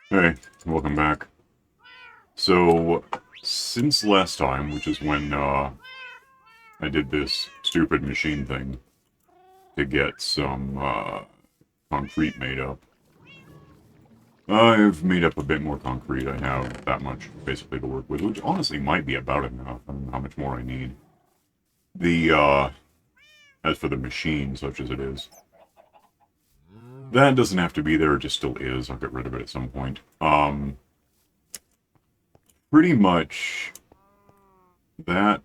Hey, welcome back. So, since last time, which is when I did this stupid machine thing to get some concrete made up, I've made up a bit more concrete. I have that much basically to work with, which honestly might be about enough. I don't know how much more I need. The as for the machine, such as it is, that doesn't have to be there. It just still is. I'll get rid of it at some point. Pretty much that.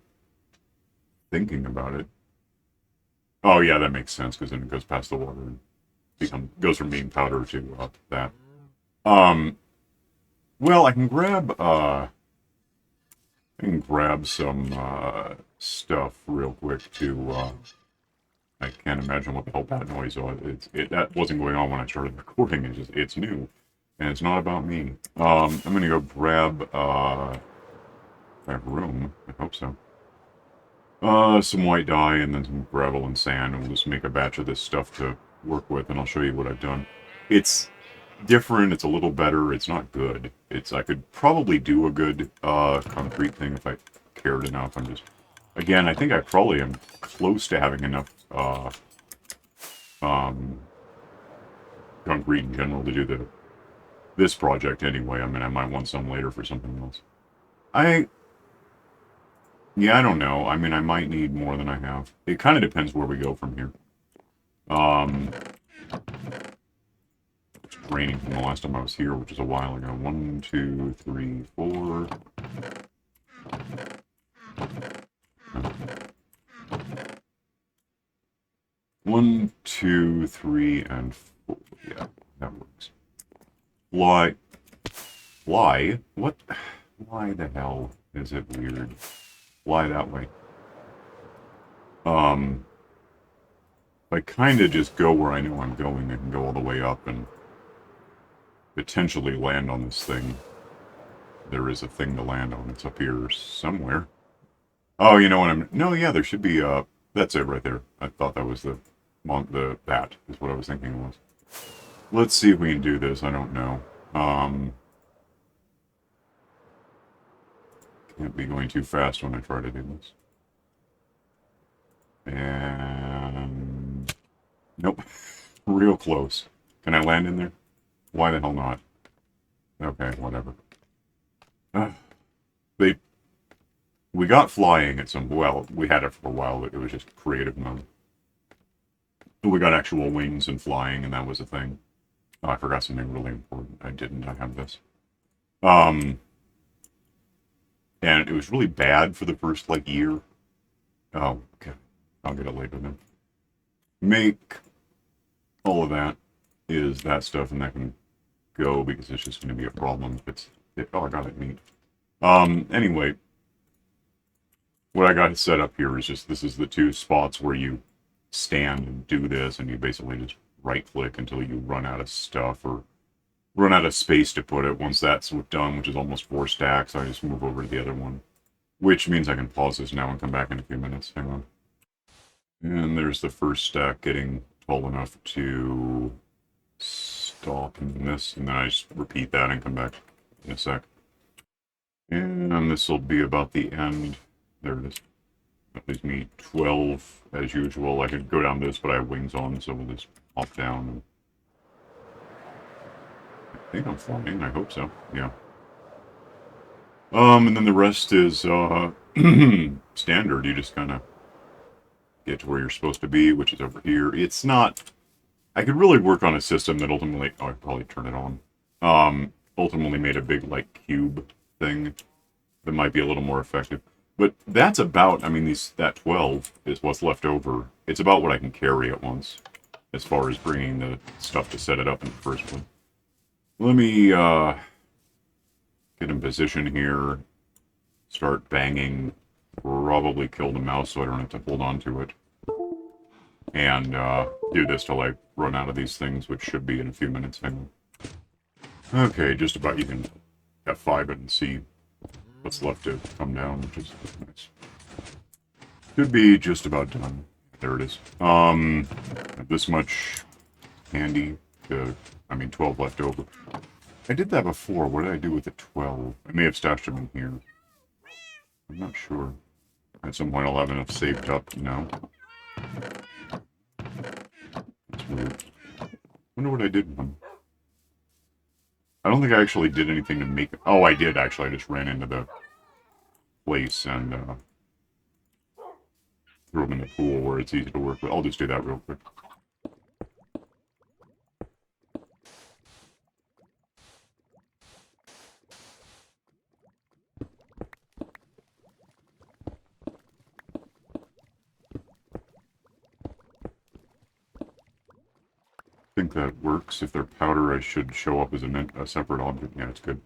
Thinking about it. Oh yeah, that makes sense because then it goes past the water and goes from being powder to that. Um, well, I can grab some stuff real quick to. I can't imagine what the hell that noise was. That wasn't going on when I started recording. It's new, and it's not about me. I'm gonna go grab that room. I hope so. Some white dye and then some gravel and sand, and we'll just make a batch of this stuff to work with, and I'll show you what I've done. It's different, it's a little better, it's not good. I could probably do a good concrete thing if I cared enough. Again, I think I probably am close to having enough um, concrete in general to do this project anyway. I mean, I might want some later for something else. I Yeah, I don't know. I mean, I might need more than I have. It kind of depends where we go from here. Um, it's raining from the last time I was here, which is a while ago. One, two, three, four. One, two, three, and four. Yeah, that works. Fly. Fly? What? Why the hell is it weird? Fly that way. Um, if I kind of just go where I know I'm going, I can go all the way up and potentially land on this thing. There is a thing to land on. It's up here somewhere. Oh, you know what I'm... No, yeah, there should be, that's it right there. I thought that was that is what I was thinking it was. Let's see if we can do this. I don't know. Can't be going too fast when I try to do this. And... Nope. Real close. Can I land in there? Why the hell not? Okay, whatever. They... We got flying at some... Well, we had it for a while, but it was just creative mode. We got actual wings and flying, and that was a thing. Oh, I forgot something really important. I didn't. I have this. Um, and it was really bad for the first, like, year. Oh, okay. I'll get it later then. Make all of that is that stuff, and that can go because it's just going to be a problem if oh, I got it neat. Anyway, what I got set up here is just, this is the two spots where you stand and do this, and you basically just right click until you run out of stuff or run out of space to put it. Once that's done, which is almost 4 stacks, I just move over to the other one, which means I can pause this now and come back in a few minutes. Hang on. And there's the first stack getting tall enough to stop in this, and then I just repeat that and come back in a sec. And this will be about the end. There it is. That leaves me 12 as usual. I could go down this, but I have wings on, so we'll just hop down. And I think I'm flying. I hope so. Yeah. And then the rest is standard. You just kind of get to where you're supposed to be, which is over here. It's not. I could really work on a system that ultimately. Oh, I'd probably turn it on. Ultimately made a big like cube thing that might be a little more effective. But that's about. I mean, that 12 is what's left over. It's about what I can carry at once, as far as bringing the stuff to set it up in the first place. Let me get in position here. Start banging. Probably kill the mouse so I don't have to hold on to it. And do this till I run out of these things, which should be in a few minutes. Hang on. Okay, just about you can F5 it and see what's left to come down, which is nice. Should be just about done. There it is. This much handy. I mean, 12 left over. I did that before. What did I do with the 12? I may have stashed them in here. I'm not sure. At some point I'll have enough saved up, no? That's weird. Wonder what I did with them. I don't think I actually did anything to make... Oh, I did, actually. I just ran into the place and threw them in the pool where it's easy to work with. I'll just do that real quick. I think that works. If they're powder, I should show up as a separate object. Yeah, it's good.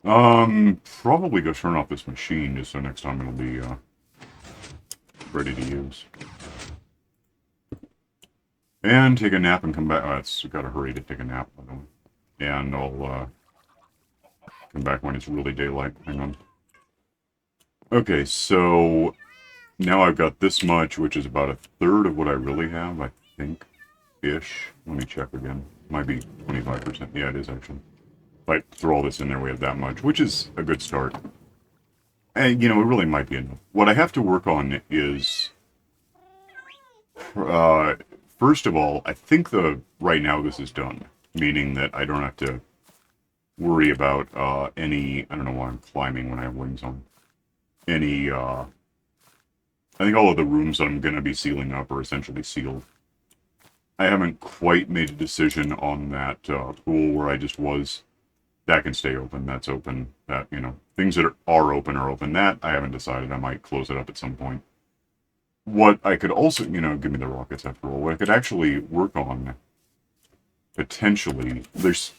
Probably go turn off this machine just so next time it'll be ready to use. And take a nap and come back. Oh, it's gotta hurry to take a nap, by the way. And I'll come back when it's really daylight. Hang on. Okay, so now I've got this much, which is about a third of what I really have, I think. Ish. Let me check again. Might be 25%. Yeah, it is actually. If I throw all this in there, we have that much, which is a good start. And, you know, it really might be enough. What I have to work on is... first of all, I think right now this is done. Meaning that I don't have to worry about any... I don't know why I'm climbing when I have wings on. Any... I think all of the rooms that I'm going to be sealing up are essentially sealed. I haven't quite made a decision on that pool where I just was. That can stay open. That's open. That, you know, things that are open. That, I haven't decided. I might close it up at some point. What I could also, you know, give me the rockets after all. What I could actually work on, potentially, there's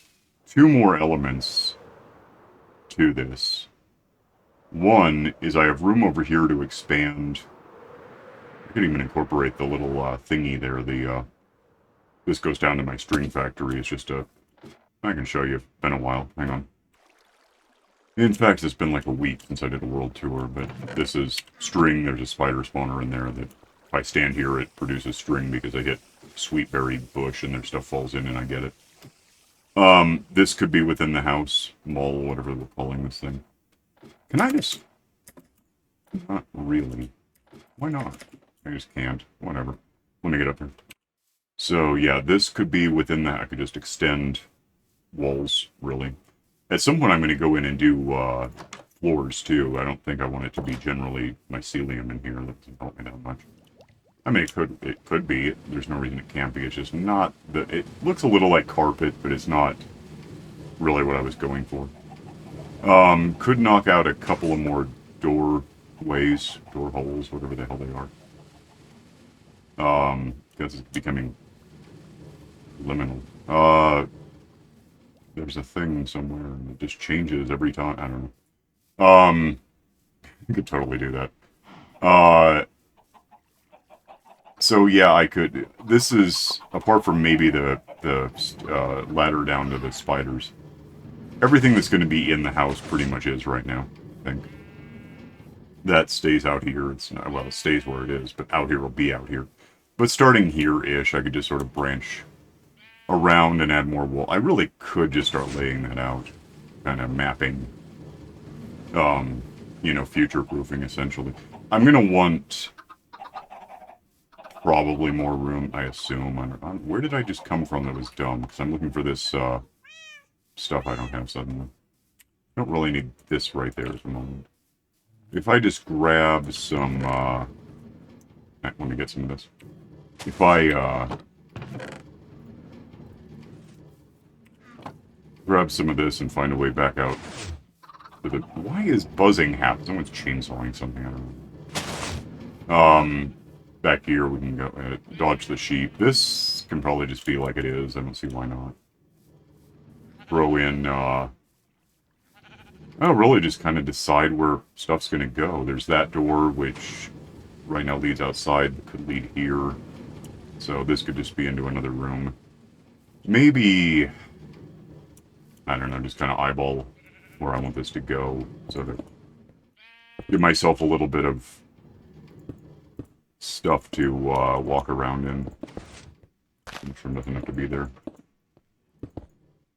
two more elements to this. One is I have room over here to expand. I could even incorporate the little thingy there, this goes down to my string factory. It's just I can show you. It's been a while. Hang on. In fact, it's been like a week since I did a world tour, but this is string. There's a spider spawner in there that if I stand here, it produces string because I hit sweetberry bush and their stuff falls in and I get it. This could be within the house, mall, whatever we're calling this thing. Can I just... Not really. Why not? I just can't. Whatever. Let me get up here. So, yeah, this could be within that. I could just extend walls, really. At some point, I'm going to go in and do floors, too. I don't think I want it to be generally mycelium in here. That doesn't help me that much. I mean, it could be. There's no reason it can't be. It's just not... It looks a little like carpet, but it's not really what I was going for. Could knock out a couple of more doorways, door holes, whatever the hell they are. Because it's becoming liminal. There's a thing somewhere and it just changes every time. I don't know. You could totally do that. So yeah, I could. This is apart from maybe the ladder down to the spiders. Everything that's going to be in the house pretty much is right now. I think that stays out here. It's not, well, it stays where it is, but out here will be out here. But starting here-ish, I could just sort of branch around and add more wall. I really could just start laying that out. Kind of mapping, you know, future-proofing, essentially. I'm going to want probably more room, I assume. Where did I just come from that was dumb? Because I'm looking for this stuff I don't have suddenly. I don't really need this right there at the moment. If I just grab some... let me get some of this. If I grab some of this and find a way back out to the... Why is buzzing happening? Someone's chainsawing something, I don't know. Back here we can go dodge the sheep. This can probably just be like it is. I don't see why not. Throw in, I'll really just kind of decide where stuff's gonna go. There's that door, which right now leads outside, could lead here. So this could just be into another room. Maybe, I don't know, just kind of eyeball where I want this to go, so that give myself a little bit of stuff to walk around in. I'm sure nothing have to be there.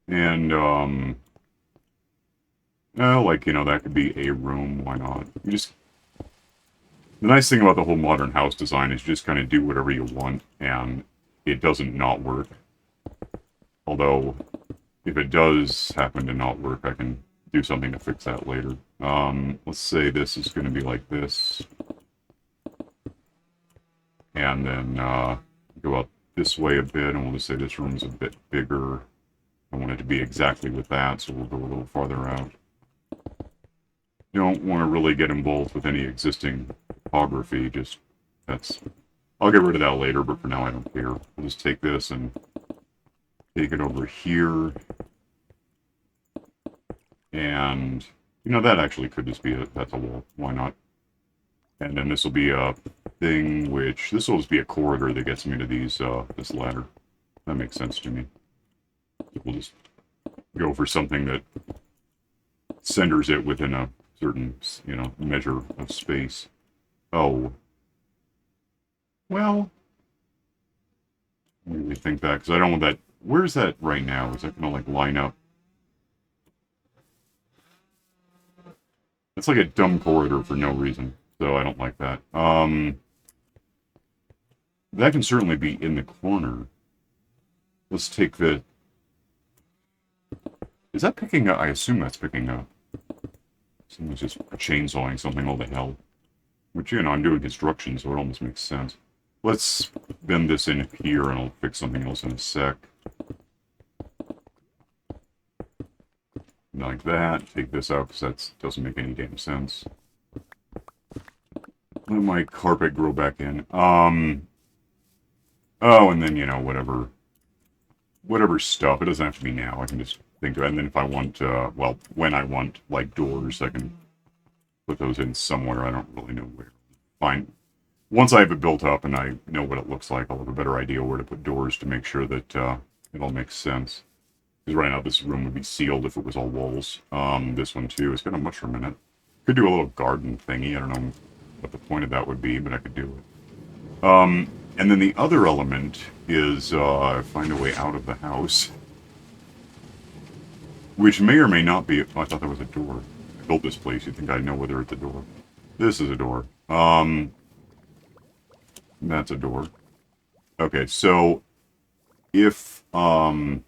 And, like, you know, that could be a room, why not? You just, the nice thing about the whole modern house design is you just kind of do whatever you want, and it doesn't not work. Although, if it does happen to not work, I can do something to fix that later. Let's say this is going to be like this. And then go up this way a bit, and we'll just say this room's a bit bigger. I want it to be exactly with that, so we'll go a little farther out. Don't want to really get involved with any existing topography, just that's... I'll get rid of that later, but for now I don't care. We'll just take this and take it over here. And, you know, that actually could just be that's a wall. Why not? And then this will be a thing which, this will just be a corridor that gets me to these, this ladder. That makes sense to me. We'll just go for something that centers it within a certain, you know, measure of space. Oh. Well. Let me think back, because I don't want that. Where's that right now? Is that going to, like, line up? It's like a dumb corridor for no reason, so I don't like that. That can certainly be in the corner. Let's take the... Is that picking up? I assume that's picking up. Someone's just chainsawing something all the hell. Which, you know, I'm doing construction, so it almost makes sense. Let's bend this in here, and I'll fix something else in a sec. Like that. Take this out, because that doesn't make any damn sense. Let my carpet grow back in. Oh, and then, you know, whatever stuff. It doesn't have to be now. I can just think of it. And then if I want, well, when I want, like, doors, I can put those in somewhere. I don't really know where. Fine. Once I have it built up and I know what it looks like, I'll have a better idea where to put doors to make sure that it all makes sense. Because right now this room would be sealed if it was all walls. This one too. It's got a mushroom in it. Could do a little garden thingy. I don't know what the point of that would be, but I could do it. And then the other element is find a way out of the house. Which may or may not be... Oh, I thought there was a door. I built this place. You'd think I'd know whether it's a door. This is a door. That's a door. Okay, so... If, another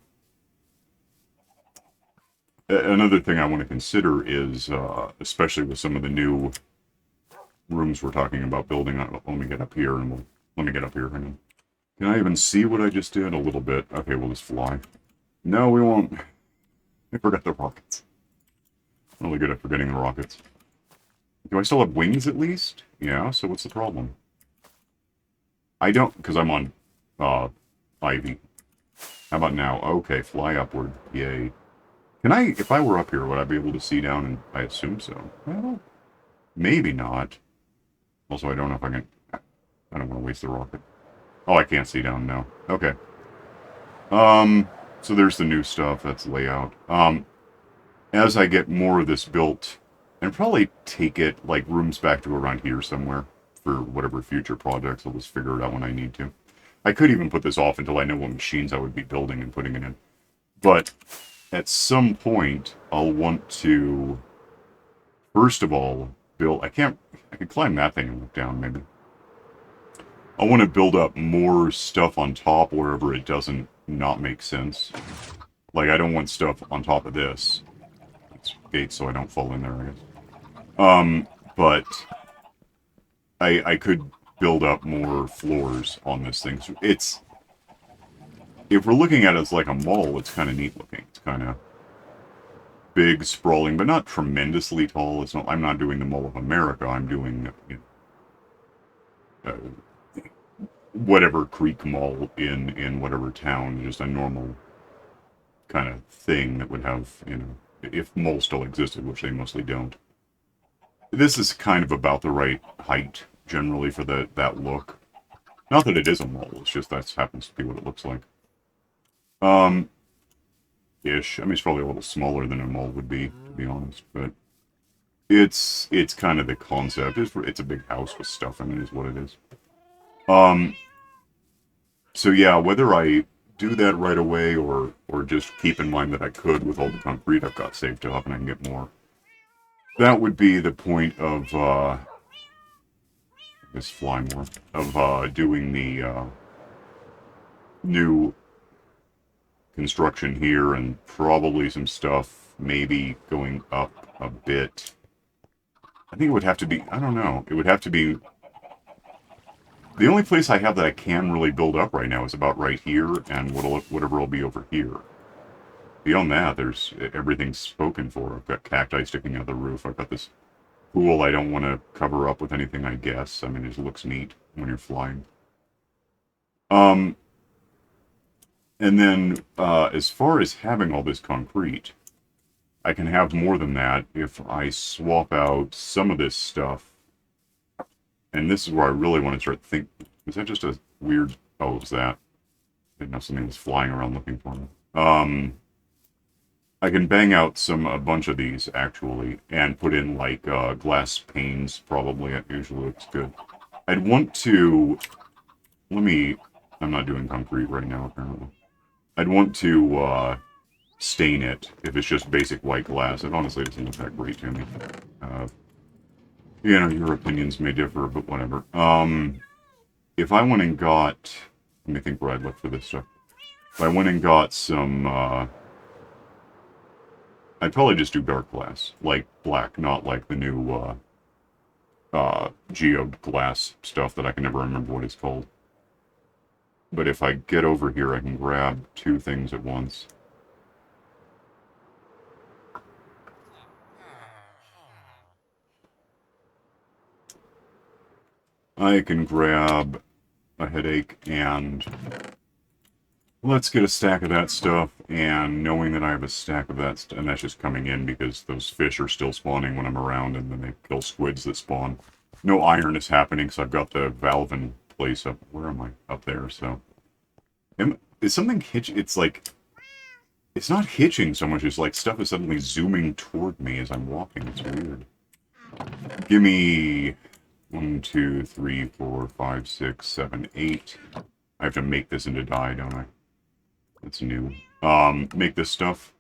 thing I want to consider is, especially with some of the new rooms we're talking about building... Let me get up here, and let me get up here. Hang on. Can I even see what I just did? A little bit. Okay, we'll just fly. No, we won't. I forgot the rockets. I'm really good at forgetting the rockets. Do I still have wings, at least? Yeah, so what's the problem? I don't, because I'm on, Ivy. How about now? Okay, fly upward. Yay. Can I, if I were up here, would I be able to see down? And I assume so. Well, maybe not. Also, I don't know if I can... I don't want to waste the rocket. Oh, I can't see down now. Okay. So there's the new stuff. That's layout. As I get more of this built, and probably take it, like, rooms back to around here somewhere for whatever future projects. I'll just figure it out when I need to. I could even put this off until I know what machines I would be building and putting it in. But at some point, I'll want to, first of all, build... I could climb that thing and look down, maybe. I want to build up more stuff on top wherever it doesn't not make sense. Like, I don't want stuff on top of this. It's gates so I don't fall in there, I guess. But I could build up more floors on this thing. So it's... If we're looking at it as like a mall, it's kind of neat looking. It's kind of big, sprawling, but not tremendously tall. It's not... I'm not doing the Mall of America. I'm doing... You know, whatever creek mall in whatever town, just a normal kind of thing that would have, you know, if malls still existed, which they mostly don't. This is kind of about the right height, generally, for that look. Not that it is a mall, it's just that happens to be what it looks like. Ish. I mean, it's probably a little smaller than a mall would be, to be honest, but it's kind of the concept. It's a big house with stuff in it, is what it is. So yeah, whether I do that right away, or just keep in mind that I could with all the concrete I've got saved up and I can get more. That would be the point of this fly more of doing the new construction here, and probably some stuff maybe going up a bit. I think it would have to be, I don't know, it would have to be, the only place I have that I can really build up right now is about right here, and whatever will be over here. Beyond that, there's everything's spoken for. I've got cacti sticking out the roof. I've got this pool I don't want to cover up with anything, I guess. I mean, it just looks neat when you're flying. And then, as far as having all this concrete, I can have more than that if I swap out some of this stuff. And this is where I really want to start thinking. Was that just a weird... Oh, it was that. I didn't know something was flying around looking for me. I can bang out a bunch of these, actually, and put in, like, glass panes, probably. It usually looks good. I'd want to... I'm not doing concrete right now, apparently. I'd want to, stain it if it's just basic white glass. It honestly doesn't look that great to me. You know, your opinions may differ, but whatever. If I went and got... Let me think where I'd look for this stuff. If I went and got some, I'd probably just do dark glass. Like black, not like the new, geode glass stuff that I can never remember what it's called. But if I get over here, I can grab two things at once. I can grab a headache and let's get a stack of that stuff, and knowing that I have a stack of that and that's just coming in because those fish are still spawning when I'm around, and then they kill squids that spawn. No iron is happening because I've got the valve in place up. Where am I? Up there, so... Is something hitch? It's like... It's not hitching so much as like stuff is suddenly zooming toward me as I'm walking. It's weird. Give me 1, 2, 3, 4, 5, 6, 7, 8. I have to make this into dye, don't I? That's new. Make this stuff.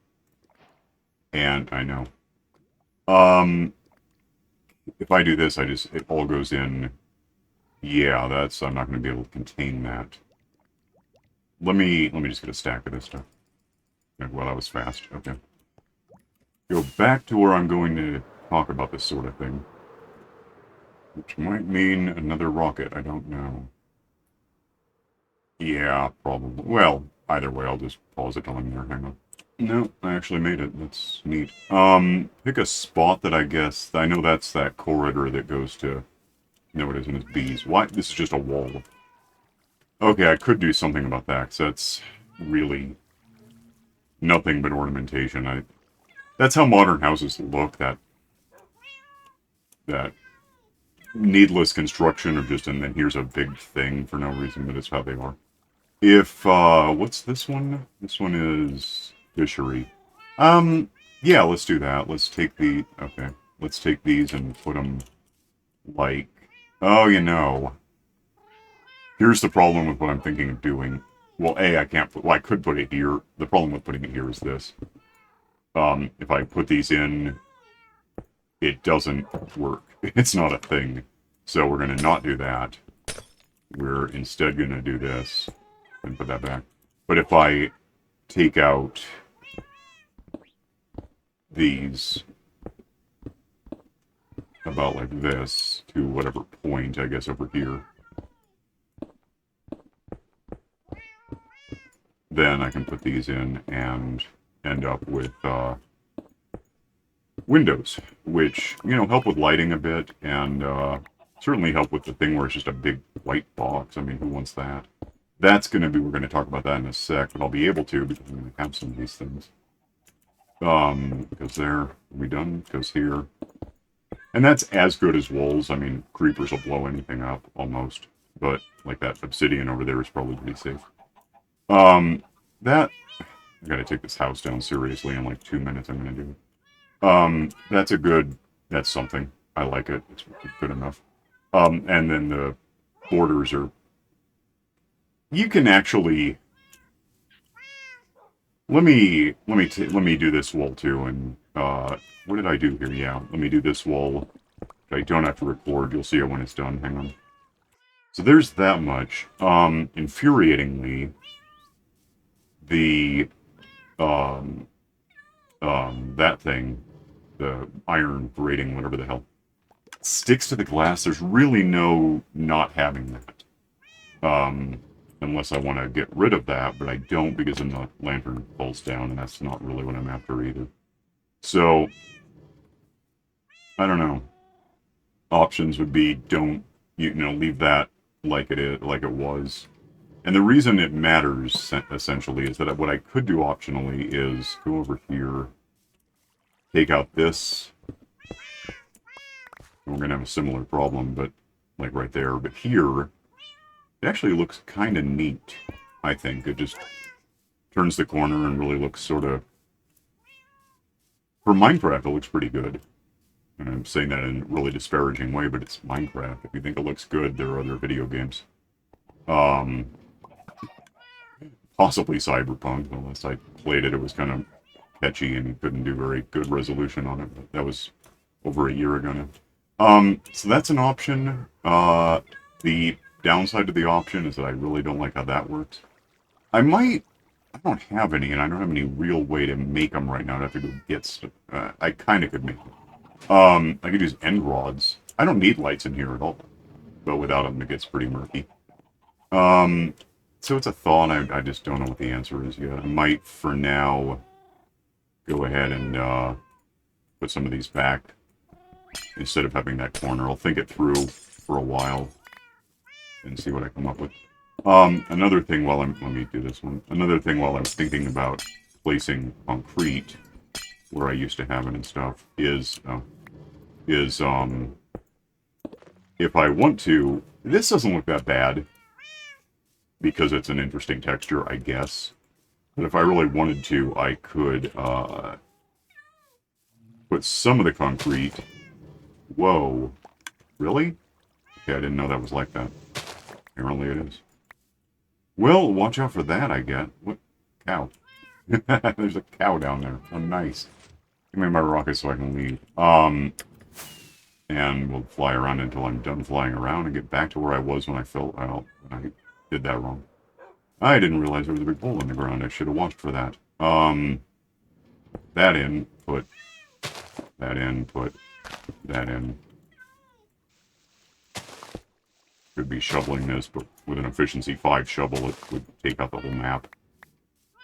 And I know. If I do this, it all goes in. Yeah, I'm not going to be able to contain that. Let me just get a stack of this stuff. Well, that was fast. Okay. Go back to where I'm going to talk about this sort of thing. Which might mean another rocket, I don't know. Yeah, probably. Well, either way, I'll just pause it till I'm there. Hang on. No, I actually made it. That's neat. Pick a spot that I know that's that corridor that goes to... No, it isn't. It's bees. Why? This is just a wall. Okay, I could do something about that, because that's really nothing but ornamentation. That's how modern houses look, that needless construction of just, and then here's a big thing for no reason, but it's how they are. If, what's this one? This one is fishery. Yeah, let's do that. Let's take let's take these and put them, like, oh, you know, here's the problem with what I'm thinking of doing. Well, I can't put, well, I could put it here. The problem with putting it here is this. If I put these in, it doesn't work. It's not a thing. So we're going to not do that. We're instead going to do this and put that back. But if I take out these about like this to whatever point, I guess, over here, then I can put these in and end up with windows, which, you know, help with lighting a bit, and certainly help with the thing where it's just a big white box. I mean, who wants that? That's going to be, we're going to talk about that in a sec, but I'll be able to because I'm going to have some of these things. Because there, we done, goes here. And that's as good as walls. I mean, creepers will blow anything up, almost. But, like, that obsidian over there is probably pretty safe. I gotta take this house down seriously in like 2 minutes. I'm gonna do it. That's something. I like it. It's good enough. And then the borders are... You can actually let me do this wall too, and what did I do here? Yeah, let me do this wall. I don't have to record. You'll see it when it's done. Hang on. So there's that much. Infuriatingly, the um that thing, the iron grating, whatever the hell, sticks to the glass. There's really no not having that. Unless I want to get rid of that, but I don't because then the lantern falls down, and that's not really what I'm after either. So, I don't know. Options would be don't, leave that like it is, like it was. And the reason it matters, essentially, is that what I could do optionally is go over here, take out this. We're going to have a similar problem, but like right there. But here, it actually looks kind of neat, I think. It just turns the corner and really looks sort of... For Minecraft, it looks pretty good. And I'm saying that in a really disparaging way, but it's Minecraft. If you think it looks good, there are other video games. Possibly Cyberpunk. Unless I played it, it was kind of catchy and you couldn't do very good resolution on it. But that was over a year ago now. So that's an option. The downside to the option is that I really don't like how that works. I don't have any, and I don't have any real way to make them right now. I'd have to go get stuff. I kind of could make them. I could use end rods. I don't need lights in here at all. But without them, it gets pretty murky. So it's a thought. I just don't know what the answer is yet. I might, for now, go ahead and put some of these back instead of having that corner. I'll think it through for a while and see what I come up with. Another thing while let me do this one. Another thing while I'm thinking about placing concrete where I used to have it and stuff is if I want to, this doesn't look that bad because it's an interesting texture, I guess. But if I really wanted to, I could put some of the concrete. Whoa, really? Okay, I didn't know that was like that. Apparently it is. Well, watch out for that, I get. What? Cow. There's a cow down there. Oh, nice. Give me my rocket so I can leave. And we'll fly around until I'm done flying around and get back to where I was when I fell out. I did that wrong. I didn't realize there was a big hole in the ground. I should have watched for that. That in, put that in, put that in. Could be shoveling this, but with an efficiency 5 shovel, it would take out the whole map.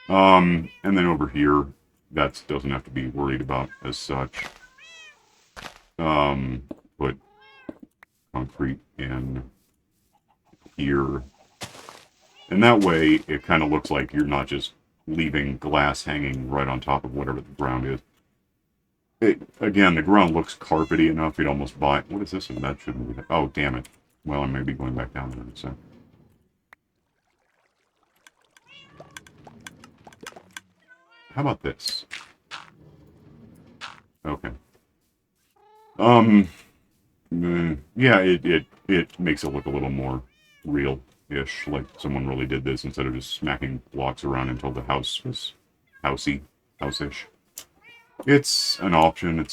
And then over here, that doesn't have to be worried about as such. Put concrete in here. And that way, it kind of looks like you're not just leaving glass hanging right on top of whatever the ground is. Again, the ground looks carpety enough, you'd almost buy... What is this? That shouldn't be... Oh, damn it. Well, I may be going back down there in a sec. How about this? Okay. Yeah, it makes it look a little more real-ish, like someone really did this instead of just smacking blocks around until the house was house-ish. It's an option.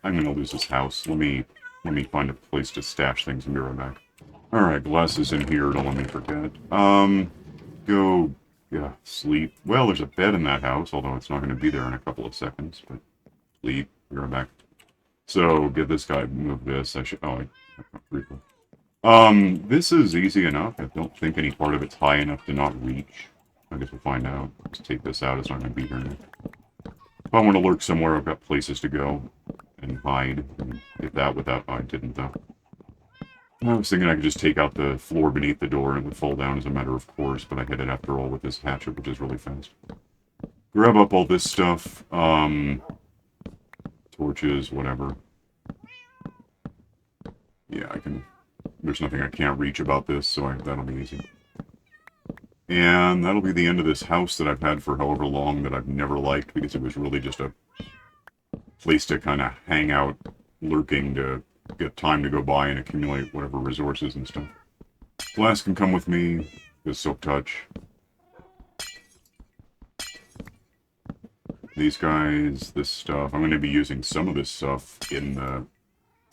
I'm gonna lose this house. Let me find a place to stash things and be right back. Alright, glass is in here, don't let me forget. Sleep. Well, there's a bed in that house, although it's not going to be there in a couple of seconds, but sleep, be right back. So, get this guy, move this, I can't read them. This is easy enough. I don't think any part of it's high enough to not reach. I guess we'll find out. Let's take this out, it's not going to be here now. If I want to lurk somewhere, I've got places to go and hide, and get that without... Oh, I didn't, though. I was thinking I could just take out the floor beneath the door and it would fall down as a matter of course, but I hit it after all with this hatchet, which is really fast. Grab up all this stuff, torches, whatever. Yeah, I can... There's nothing I can't reach about this, so that'll be easy. And that'll be the end of this house that I've had for however long that I've never liked, because it was really just a place to kind of hang out, lurking to get time to go by and accumulate whatever resources and stuff. Glass can come with me, the soap touch. these guys, this stuff. I'm going to be using some of this stuff in the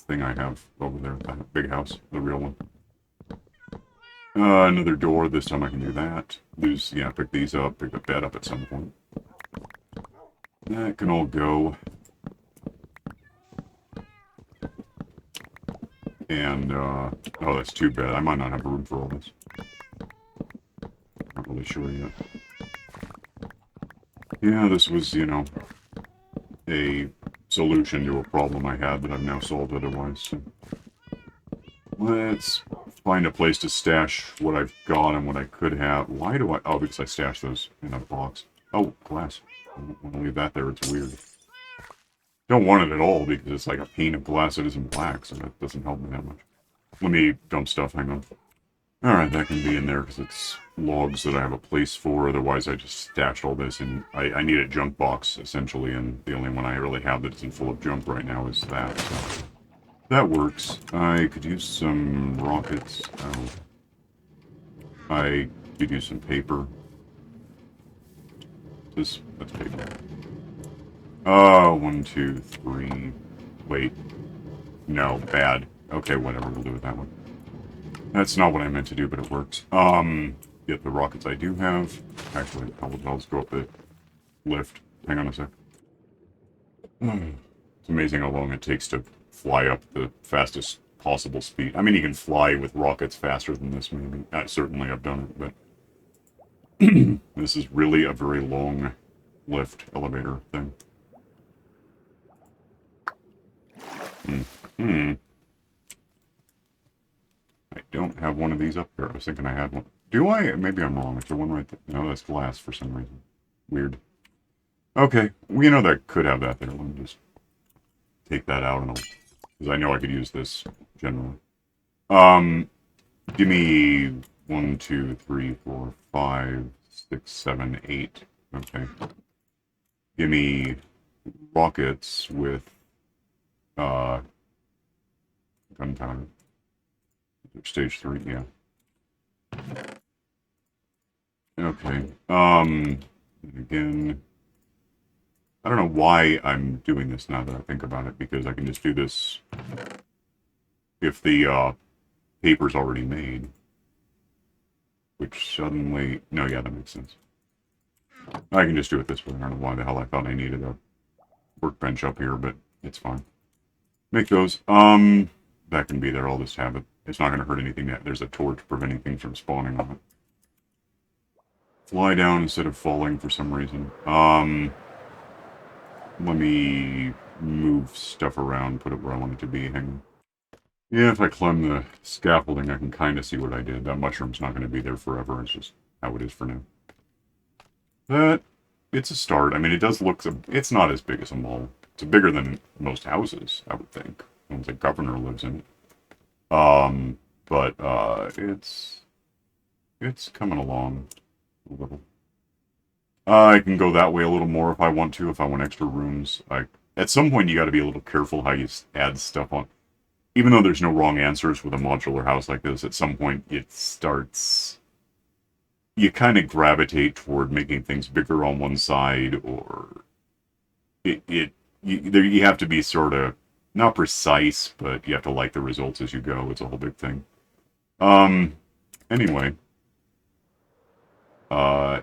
thing I have over there, the big house, the real one. Another door. This time I can do that. Pick these up, pick the bed up at some point. That can all go. And, oh, that's too bad. I might not have room for all this. Not really sure yet. Yeah, this was, a solution to a problem I had that I've now solved otherwise. So let's find a place to stash what I've got and what I could have. Why do I... Oh, because I stashed those in a box. Oh, glass. I don't want to leave that there. It's weird. Don't want it at all because it's like a pane of glass that isn't black, so that doesn't help me that much. Let me dump stuff. Hang on. Alright, that can be in there because it's logs that I have a place for. Otherwise, I just stashed all this, and I need a junk box, essentially, and the only one I really have that isn't full of junk right now is that. So that works. I could use some rockets. I could use some paper. That's paper. 1, 2, 3. Wait. No, bad. Okay, whatever, we'll do it that way. That's not what I meant to do, but it works. Get the rockets I do have. Actually, I'll just go up the lift. Hang on a sec. It's amazing how long it takes to fly up the fastest possible speed. I mean, you can fly with rockets faster than this, maybe. Certainly, I've done it, but this is really a very long lift elevator thing. I don't have one of these up here. I was thinking I had one. Do I? Maybe I'm wrong. Is there one right there? No, that's glass for some reason. Weird. Okay. Well, that could have that there. Let me just take that out and because I know I could use this generally. Give me 1, 2, 3, 4, 5, 6, 7, 8. Okay. Give me rockets with gunpowder. Stage 3, yeah. Okay. Again, I don't know why I'm doing this now that I think about it, because I can just do this if the paper's already made. Which suddenly... No, yeah, that makes sense. I can just do it this way. I don't know why the hell I thought I needed a workbench up here, but it's fine. Make those. That can be there. I'll just have it. It's not going to hurt anything yet. There's a torch preventing things from spawning on it. Fly down instead of falling for some reason. Let me move stuff around, put it where I want it to be. Hang on. Yeah, if I climb the scaffolding, I can kind of see what I did. That mushroom's not going to be there forever. It's just how it is for now. But it's a start. I mean, it does look... It's not as big as a mall. It's bigger than most houses, I would think. The governor lives in it. But it's coming along a little. I can go that way a little more if I want to, if I want extra rooms. At some point, you got to be a little careful how you add stuff on. Even though there's no wrong answers with a modular house like this, at some point it starts... You kind of gravitate toward making things bigger on one side, or... You have to be sort of... Not precise, but you have to like the results as you go. It's a whole big thing. Anyway. I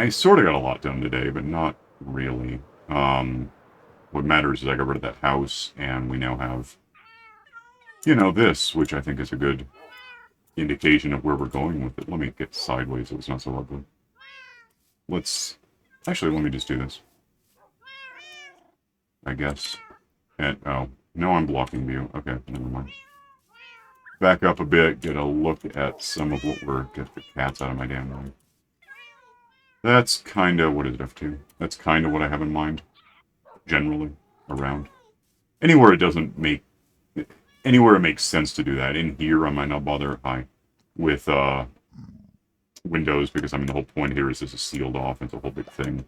sort of got a lot done today, but not really. What matters is I got rid of that house, and we now have, this, which I think is a good indication of where we're going with it. Let me get sideways so it's not so ugly. Actually, let me just do this. I guess. Oh, no, I'm blocking view. Okay, never mind. Back up a bit, get a look at some of what get the cats out of my damn way. That's kind of, what is it, F2? That's kind of what I have in mind, generally, around. Anywhere it makes sense to do that. In here, I might not bother, with, windows, because, the whole point here is this is sealed off, it's a whole big thing.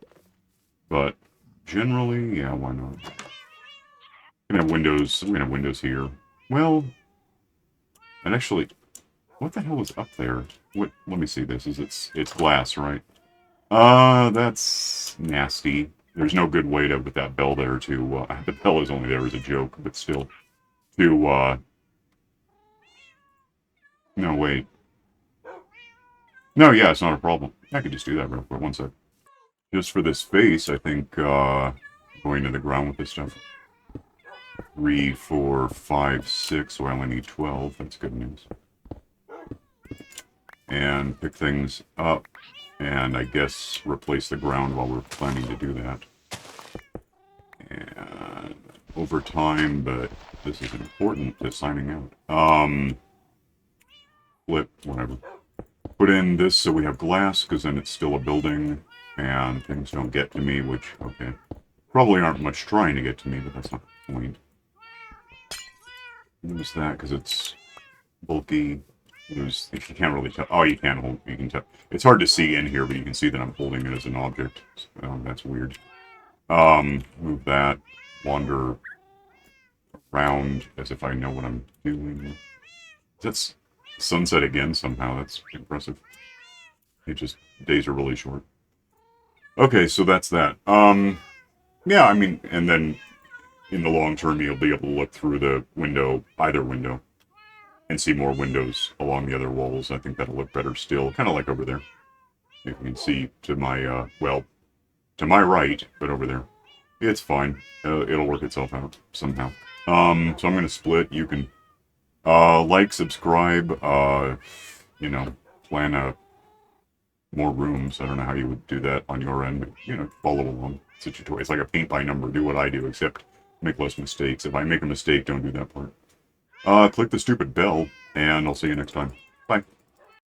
But, generally, yeah, why not? We're gonna have windows here. Well, and actually, what the hell is up there? Let me see this. It's glass, right? That's nasty. there's no good way to, with that bell there, to, the bell is only there as a joke, but still, to, no, wait. No, yeah, it's not a problem. I could just do that real quick, one sec. Just for this face, I think, going to the ground with this stuff. 3, 4, 5, 6, so I only need 12, that's good news. And pick things up, and I guess replace the ground while we're planning to do that. And over time, but this is important to signing out. Flip, whatever. Put in this so we have glass, because then it's still a building, and things don't get to me, which, okay. Probably aren't much trying to get to me, but that's not the point. Use that, because it's bulky. Use, you can't really tell. Oh, you can hold, you can tell. It's hard to see in here, but you can see that I'm holding it as an object. So, that's weird. Move that. Wander around as if I know what I'm doing. That's sunset again somehow. That's impressive. It just, days are really short. Okay, so that's that. Yeah, I mean, and then in the long term, you'll be able to look through the window, either window, and see more windows along the other walls. I think that'll look better still, kind of like over there. You can see to my, well, to my right, but over there. It's fine. It'll work itself out somehow. So I'm going to split. You can, like, subscribe, you know, plan more rooms. I don't know how you would do that on your end, but, you know, follow along. It's like a paint by number. Do what I do, except make less mistakes. If I make a mistake, don't do that part. Click the stupid bell, and I'll see you next time.